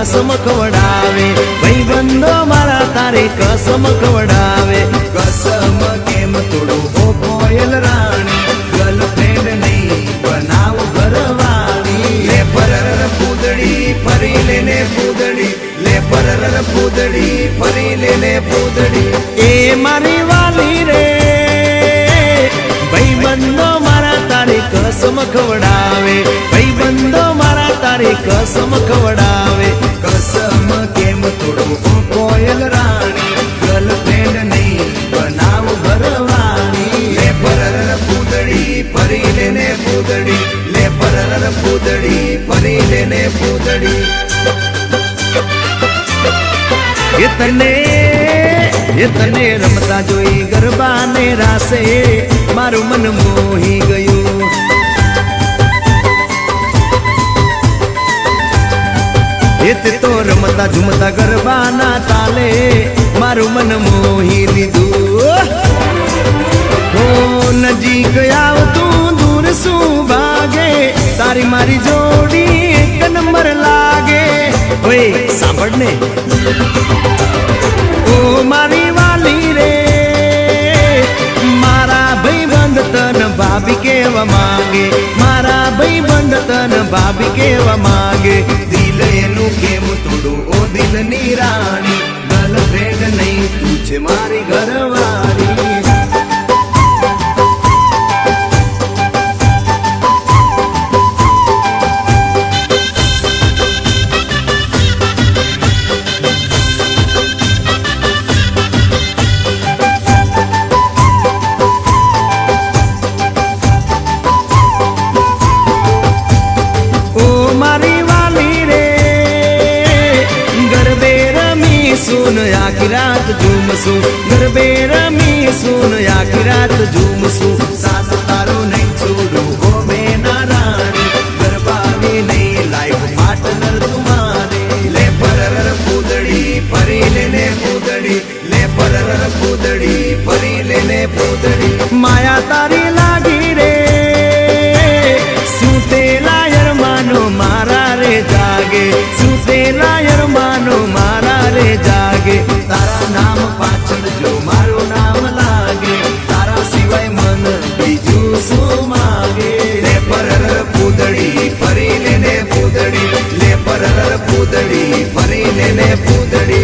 कसम खवडावे भाईबंधो मारा तारे कसम खवडावे कसम केम तोड़ो हो कोयल राणी गर्लफ्रेंड नहीं बनाव घरवाली ले परर पूदड़ी फरी लेने पूदड़ी ले परर पूदड़ी फरी लेने पूदड़ी ए मारी वाली रे भाईबंधो मारा तारे कसम खवडावे भाईबंधो मारा तारे कसम खवडावे कसम केम तोड़ो हो कोयल राणी गर्लफ्रेंड नहीं बनाव घरवाली ले परर पूदड़ी फरी लेने पूदड़ी ले परर पूदड़ी फरी लेने पूदड़ी ये तने रमता जोई गरबा ने रासे मारू मन मोही गयो ये तो रमता झुमता गरबा ना ताले मारू मन मोही लीधु हो नजीक आव तू दूर सू भागे तारी मारी जोड़ी एक नंबर लागे ओए सांभळने ओ मारी वाली रे मारा भाईबंध तन भाभी केवा मांगे मारा भाईबंध तन भाभी केवा मांगे दिल एनु केम तोड़ो ओ दिल नी राणी गर्लफ्रेंड नहीं तू छे मारी घरवाली सुन आखी रात झूमसू गरबे रमी सुन आखी रात झूमसू साथ तारो नहीं छोड़ो हो मेना रानी गरबा में नहीं लाइफ पार्टनर तुम्हारे ले परर पूदड़ी फरी लेने पूदड़ी ले परर पूदड़ी फरी लेने पूदड़ी माया तारी लागी रे सूते लायर मानो मारा रे जागे सूते लायर मानो मारा रे जागे तारा नाम पाछળ जो मारो नाम लागे तारा सिवाय मन बीजू सु मागे ले परर पूदड़ी फरी लेने पूदड़ी ले परर पूदड़ी फरी लेने पूदड़ी